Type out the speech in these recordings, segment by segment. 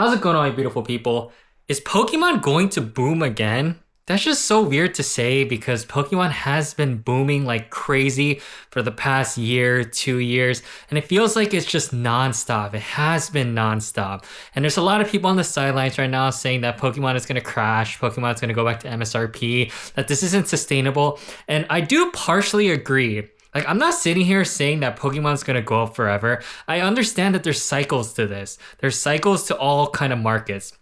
How's it going, all you beautiful people? Is Pokemon going to boom again? That's just so weird to say because Pokemon has been booming like crazy for the past year, 2 years, and it feels like it's just nonstop. It has been nonstop. And there's a lot of people on the sidelines right now saying that Pokemon is going to crash, Pokemon is going to go back to MSRP, that this isn't sustainable. And I do partially agree. Like, I'm not sitting here saying that Pokemon's gonna go up forever. I understand that there's cycles to this. There's cycles to all kind of markets.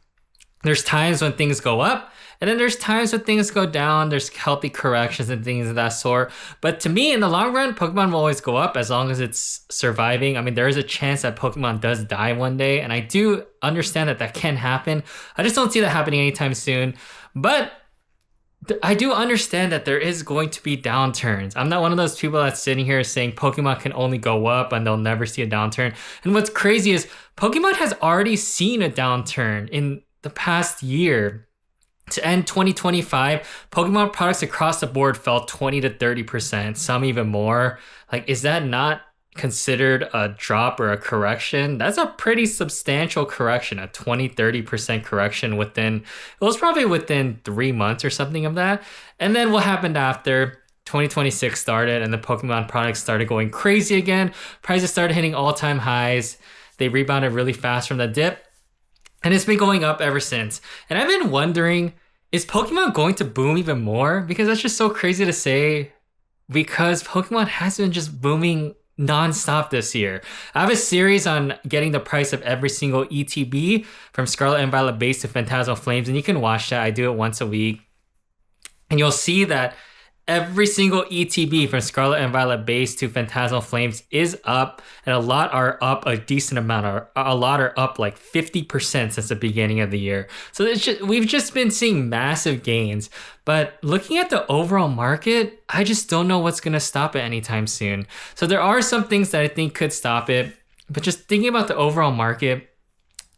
There's times when things go up, and then there's times when things go down. There's healthy corrections and things of that sort. But to me, in the long run, Pokemon will always go up as long as it's surviving. I mean, there is a chance that Pokemon does die one day, and I do understand that that can happen. I just don't see that happening anytime soon. But I do understand that there is going to be downturns. I'm not one of those people that's sitting here saying Pokemon can only go up and they'll never see a downturn. And what's crazy is Pokemon has already seen a downturn in the past year. To end 2025, Pokemon products across the board fell 20 to 30%, some even more. Like, is that not considered a drop or a correction? That's a pretty substantial correction, a 20-30% correction it was probably within 3 months or something of that. And then what happened after 2026 started and the Pokemon products started going crazy again? Prices started hitting all-time highs. They rebounded really fast from the dip, and it's been going up ever since. And I've been wondering, is Pokemon going to boom even more? Because that's just so crazy to say, because Pokemon has been just booming nonstop this year. I have a series on getting the price of every single ETB from Scarlet and Violet base to Phantasmal Flames, and you can watch that. I do it once a week. And you'll see that every single ETB from Scarlet and Violet base to Phantasmal Flames is up, and a lot are up a decent amount. A lot are up like 50% since the beginning of the year. So we've just been seeing massive gains. But looking at the overall market, I just don't know what's going to stop it anytime soon. So there are some things that I think could stop it. But just thinking about the overall market,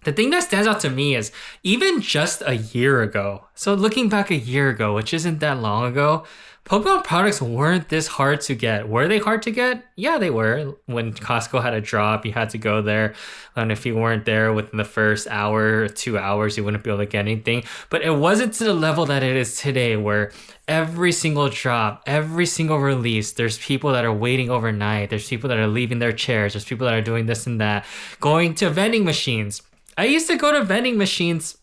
the thing that stands out to me is even just a year ago. So looking back a year ago, which isn't that long ago, Pokemon products weren't this hard to get. Were they hard to get? Yeah, they were. When Costco had a drop, you had to go there. And if you weren't there within the first hour or 2 hours, you wouldn't be able to get anything. But it wasn't to the level that it is today, where every single drop, every single release, there's people that are waiting overnight. There's people that are leaving their chairs. There's people that are doing this and that. Going to vending machines. I used to go to vending machines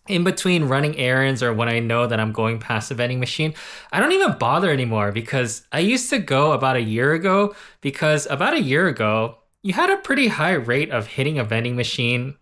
in between running errands or when I know that I'm going past the vending machine. I don't even bother anymore because I used to go about a year ago, because about a year ago, you had a pretty high rate of hitting a vending machine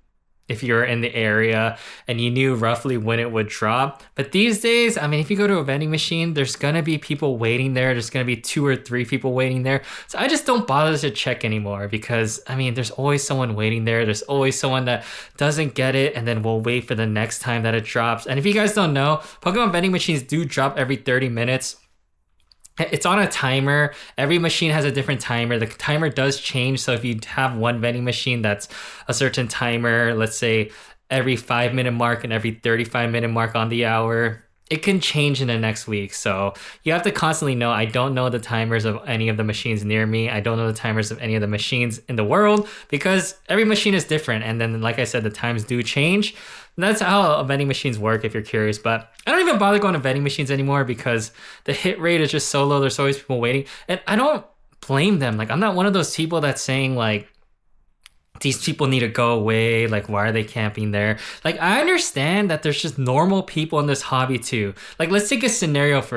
if you're in the area and you knew roughly when it would drop. But these days, I mean, if you go to a vending machine, there's gonna be people waiting there. There's gonna be 2 or 3 people waiting there. So I just don't bother to check anymore because, I mean, there's always someone waiting there. There's always someone that doesn't get it and then will wait for the next time that it drops. And if you guys don't know, Pokemon vending machines do drop every 30 minutes. It's on a timer. Every machine has a different timer. The timer does change. So if you have one vending machine that's a certain timer, let's say every 5 minute mark and every 35 minute mark on the hour, it can change in the next week. So you have to constantly know. I don't know the timers of any of the machines near me. I don't know the timers of any of the machines in the world because every machine is different. And then, like I said, the times do change. And that's how vending machines work if you're curious. But I don't even bother going to vending machines anymore because the hit rate is just so low. There's always people waiting. And I don't blame them. Like, I'm not one of those people that's saying like, these people need to go away. Like, why are they camping there? Like, I understand that there's just normal people in this hobby too. Like, let's take a scenario at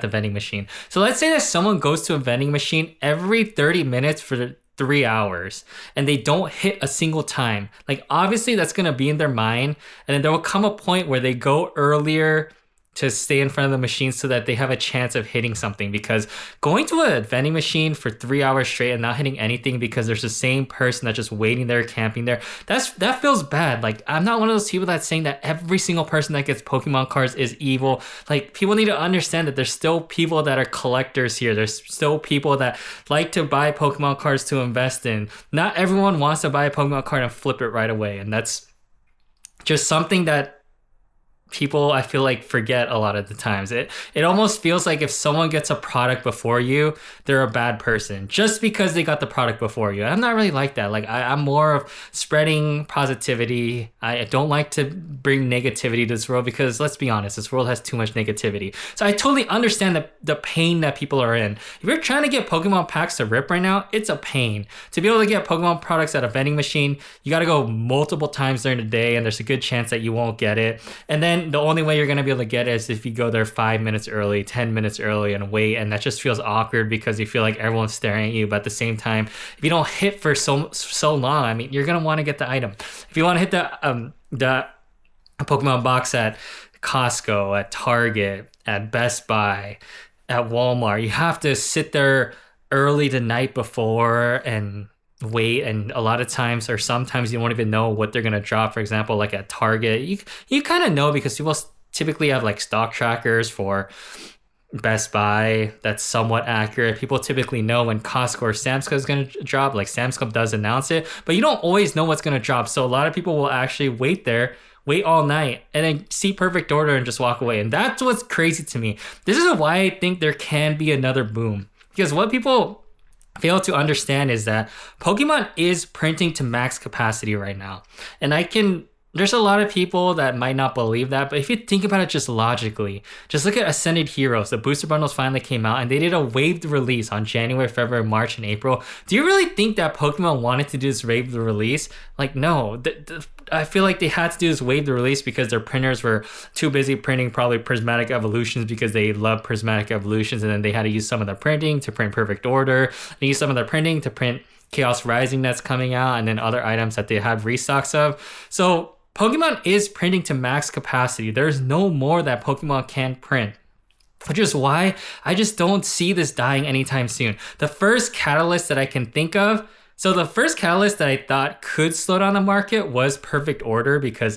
the vending machine. So let's say that someone goes to a vending machine every 30 minutes for 3 hours and they don't hit a single time. Like, obviously that's going to be in their mind. And then there will come a point where they go earlier to stay in front of the machine so that they have a chance of hitting something, because going to a vending machine for 3 hours straight and not hitting anything because there's the same person that's just waiting there, camping there, that feels bad. Like, I'm not one of those people that's saying that every single person that gets Pokemon cards is evil. Like, people need to understand that there's still people that are collectors here. There's still people that like to buy Pokemon cards to invest in. Not everyone wants to buy a Pokemon card and flip it right away. And that's just something that people I feel like forget a lot of the times. It almost feels like if someone gets a product before you, they're a bad person just because they got the product before you. I'm not really like that. Like I'm more of spreading positivity. I don't like to bring negativity to this world because let's be honest, this world has too much negativity. So I totally understand the pain that people are in. If you're trying to get Pokemon packs to rip right now, it's a pain. To be able to get Pokemon products at a vending machine, you got to go multiple times during the day and there's a good chance that you won't get it. And then the only way you're going to be able to get it is if you go there 5 minutes early, 10 minutes early and wait. And that just feels awkward because you feel like everyone's staring at you. But at the same time, if you don't hit for so long, I mean, you're going to want to get the item. If you want to hit the Pokemon box at Costco, at Target, at Best Buy, at Walmart, you have to sit there early the night before and wait, and a lot of times or sometimes you won't even know what they're going to drop. For example, like at Target, you kind of know because people typically have like stock trackers. For Best Buy, that's somewhat accurate. People typically know when Costco or Sam's Club is going to drop. Like Sam's Club does announce it, but you don't always know what's going to drop. So a lot of people will actually wait all night and then see perfect order and just walk away. And that's what's crazy to me. This is why I think there can be another boom, because what people fail to understand is that Pokemon is printing to max capacity right now. And there's a lot of people that might not believe that, but if you think about it just logically, just look at Ascended Heroes. The booster bundles finally came out and they did a waived release on January, February, March, and April. Do you really think that Pokemon wanted to do this waived release? Like, no. I feel like they had to do this waived release because their printers were too busy printing probably Prismatic Evolutions because they love Prismatic Evolutions, and then they had to use some of their printing to print Perfect Order, and use some of their printing to print Chaos Rising that's coming out, and then other items that they have restocks of. So Pokemon is printing to max capacity. There's no more that Pokemon can print, which is why I just don't see this dying anytime soon. The first catalyst that I can think of, so the first catalyst that I thought could slow down the market was Perfect Order, because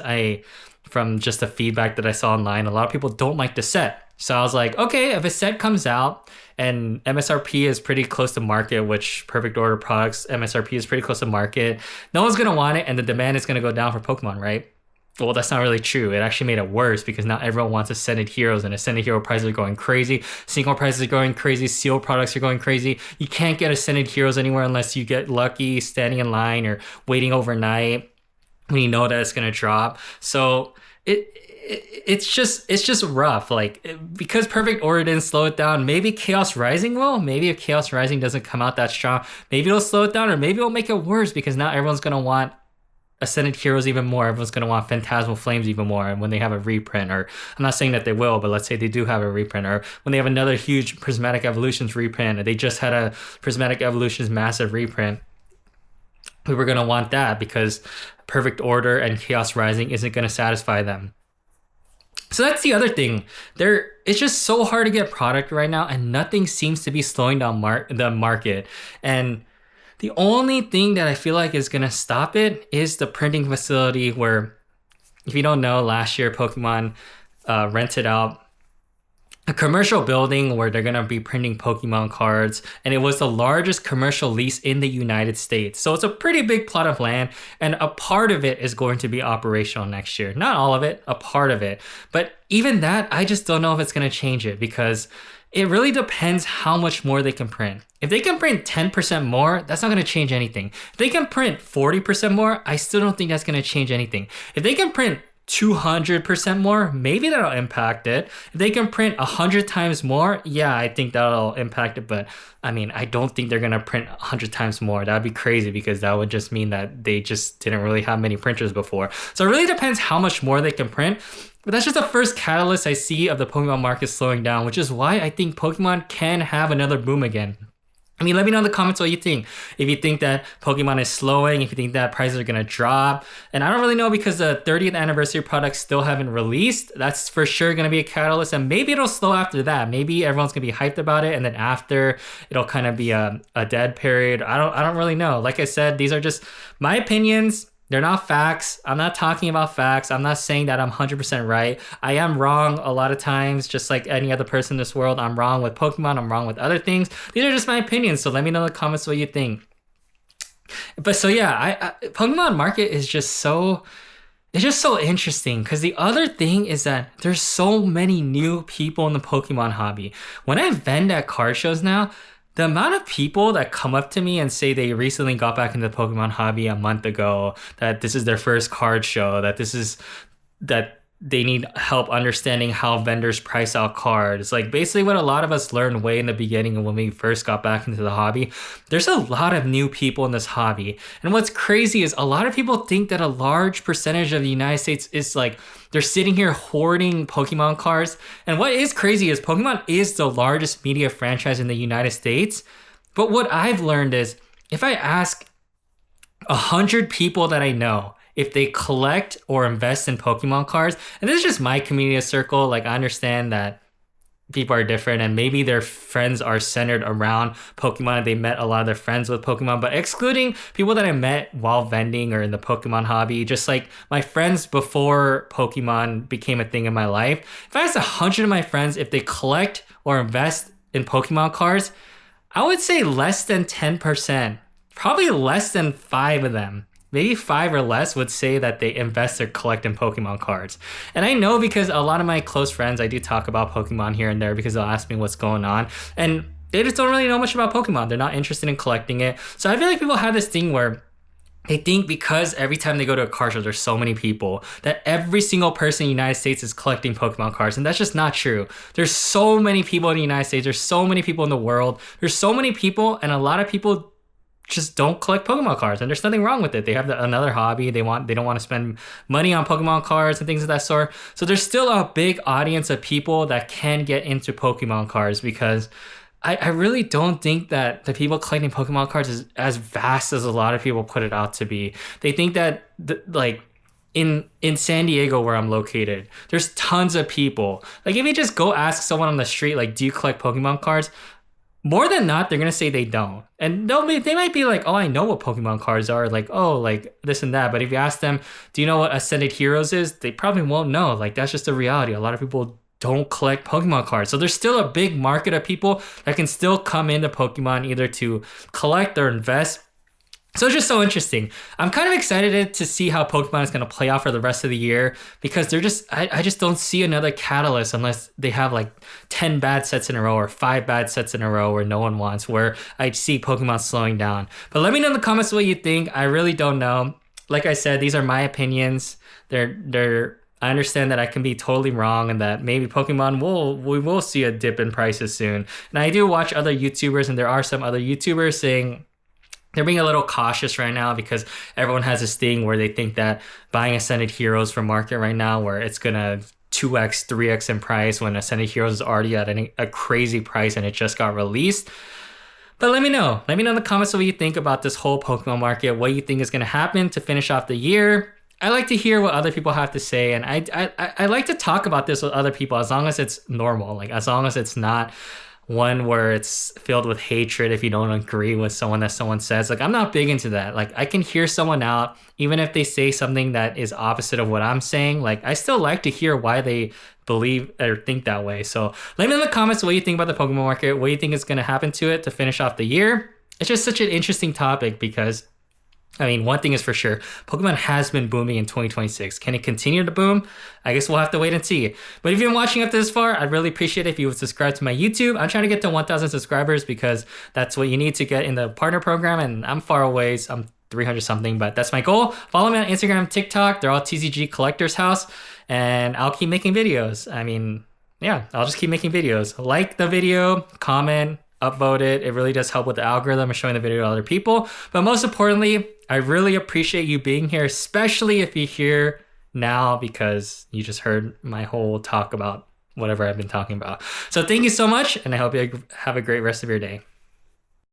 from just the feedback that I saw online, a lot of people don't like the set. So I was like, okay, if a set comes out and MSRP is pretty close to market, which Perfect Order products MSRP is pretty close to market, no one's going to want it and the demand is going to go down for Pokemon, right? Well, that's not really true. It actually made it worse because now everyone wants Ascended Heroes, and Ascended Hero prices are going crazy. Single prices are going crazy. Sealed products are going crazy. You can't get Ascended Heroes anywhere unless you get lucky standing in line or waiting overnight when you know that it's going to drop. So it's just rough. Like, because Perfect Order didn't slow it down, maybe Chaos Rising will. Maybe if Chaos Rising doesn't come out that strong, maybe it'll slow it down, or maybe it'll make it worse because now everyone's going to want Ascended Heroes even more. Everyone's going to want Phantasmal Flames even more. And when they have a reprint, or I'm not saying that they will, but let's say they do have a reprint, or when they have another huge Prismatic Evolutions reprint, or they just had a Prismatic Evolutions massive reprint, we were going to want that because Perfect Order and Chaos Rising isn't going to satisfy them. So that's the other thing. It's just so hard to get product right now, and nothing seems to be slowing down the market. And the only thing that I feel like is going to stop it is the printing facility, where, if you don't know, last year Pokemon rented out a commercial building where they're going to be printing Pokemon cards, and it was the largest commercial lease in the United States. So it's a pretty big plot of land, and a part of it is going to be operational next year. Not all of it, a part of it. But even that, I just don't know if it's going to change it, because it really depends how much more they can print. If they can print 10% more, that's not going to change anything. If they can print 40% more, I still don't think that's going to change anything. If they can print 200% more, maybe that'll impact it. If they can print 100 times more, yeah, I think that'll impact it. But I mean, I don't think they're going to print 100 times more. That'd be crazy, because that would just mean that they just didn't really have many printers before. So it really depends how much more they can print. But that's just the first catalyst I see of the Pokemon market slowing down, which is why I think Pokemon can have another boom again. I mean, let me know in the comments what you think. If you think that Pokemon is slowing, if you think that prices are going to drop. And I don't really know, because the 30th anniversary products still haven't released. That's for sure going to be a catalyst, and maybe it'll slow after that. Maybe everyone's going to be hyped about it, and then after, it'll kind of be a dead period. I don't really know. Like I said, these are just my opinions. They're not facts. I'm not talking about facts. I'm not saying that I'm 100% right. I am wrong a lot of times, just like any other person in this world. I'm wrong with Pokemon. I'm wrong with other things. These are just my opinions. So let me know in the comments what you think. But so yeah, Pokemon market is just so It's just so interesting because the other thing is that there's so many new people in the Pokemon hobby. When I vend at card shows now, the amount of people that come up to me and say they recently got back into the Pokemon hobby a month ago, that this is their first card show, that they need help understanding how vendors price out cards. Like basically what a lot of us learned way in the beginning when we first got back into the hobby. There's a lot of new people in this hobby. And what's crazy is a lot of people think that a large percentage of the United States is like they're sitting here hoarding Pokemon cards. And what is crazy is Pokemon is the largest media franchise in the United States. But what I've learned is if I ask 100 people that I know if they collect or invest in Pokemon cards, and this is just my community circle, like I understand that people are different and maybe their friends are centered around Pokemon and they met a lot of their friends with Pokemon, but excluding people that I met while vending or in the Pokemon hobby, just like my friends before Pokemon became a thing in my life, if I asked 100 of my friends if they collect or invest in Pokemon cards, I would say less than 10%, probably less than 5 of them, maybe 5 or less would say that they invest or collect in Pokemon cards. And I know because a lot of my close friends, I do talk about Pokemon here and there because they'll ask me what's going on. And they just don't really know much about Pokemon. They're not interested in collecting it. So I feel like people have this thing where they think because every time they go to a card show, there's so many people that every single person in the United States is collecting Pokemon cards. And that's just not true. There's so many people in the United States. There's so many people in the world. There's so many people, and a lot of people just don't collect Pokemon cards, and there's nothing wrong with it. They have another hobby. They don't want to spend money on Pokemon cards and things of that sort. So there's still a big audience of people that can get into Pokemon cards because I really don't think that the people collecting Pokemon cards is as vast as a lot of people put it out to be. They think that like in San Diego where I'm located, there's tons of people. Like if you just go ask someone on the street, like, do you collect Pokemon cards? More than not, they're gonna say they don't, and they might be like, "Oh, I know what Pokemon cards are," like, "Oh, like this and that." But if you ask them, "Do you know what Ascended Heroes is?" They probably won't know. Like that's just the reality. A lot of people don't collect Pokemon cards, so there's still a big market of people that can still come into Pokemon either to collect or invest. So it's just so interesting. I'm kind of excited to see how Pokemon is going to play out for the rest of the year because I just don't see another catalyst unless they have like 10 bad sets in a row or 5 bad sets in a row where no one wants, where I see Pokemon slowing down. But let me know in the comments what you think. I really don't know. Like I said, these are my opinions. I understand that I can be totally wrong and that maybe we will see a dip in prices soon. And I do watch other YouTubers, and there are some other YouTubers saying they're being a little cautious right now because everyone has this thing where they think that buying Ascended Heroes from market right now where it's gonna 2x, 3x in price when Ascended Heroes is already at a crazy price and it just got released. But let me know. Let me know in the comments what you think about this whole Pokemon market, what you think is gonna happen to finish off the year. I like to hear what other people have to say, and I like to talk about this with other people as long as it's normal, like as long as it's not one where it's filled with hatred if you don't agree with someone that someone says. Like I'm not big into that. Like I can hear someone out even if they say something that is opposite of what I'm saying. Like I still like to hear why they believe or think that way. So let me know in the comments what you think about the Pokemon market, what you think is going to happen to it to finish off the year. It's just such an interesting topic because I mean, one thing is for sure, Pokemon has been booming in 2026. Can it continue to boom? I guess we'll have to wait and see. But if you've been watching up to this far, I'd really appreciate it if you would subscribe to my YouTube. I'm trying to get to 1,000 subscribers because that's what you need to get in the partner program, and I'm far away. So I'm 300 something, but that's my goal. Follow me on Instagram, TikTok. They're all tcgcollectorshouse, and I'll keep making videos. I mean, yeah, I'll just keep making videos. Like the video, comment, upvote it. It really does help with the algorithm and showing the video to other people. But most importantly, I really appreciate you being here, especially if you're here now because you just heard my whole talk about whatever I've been talking about. So thank you so much, and I hope you have a great rest of your day.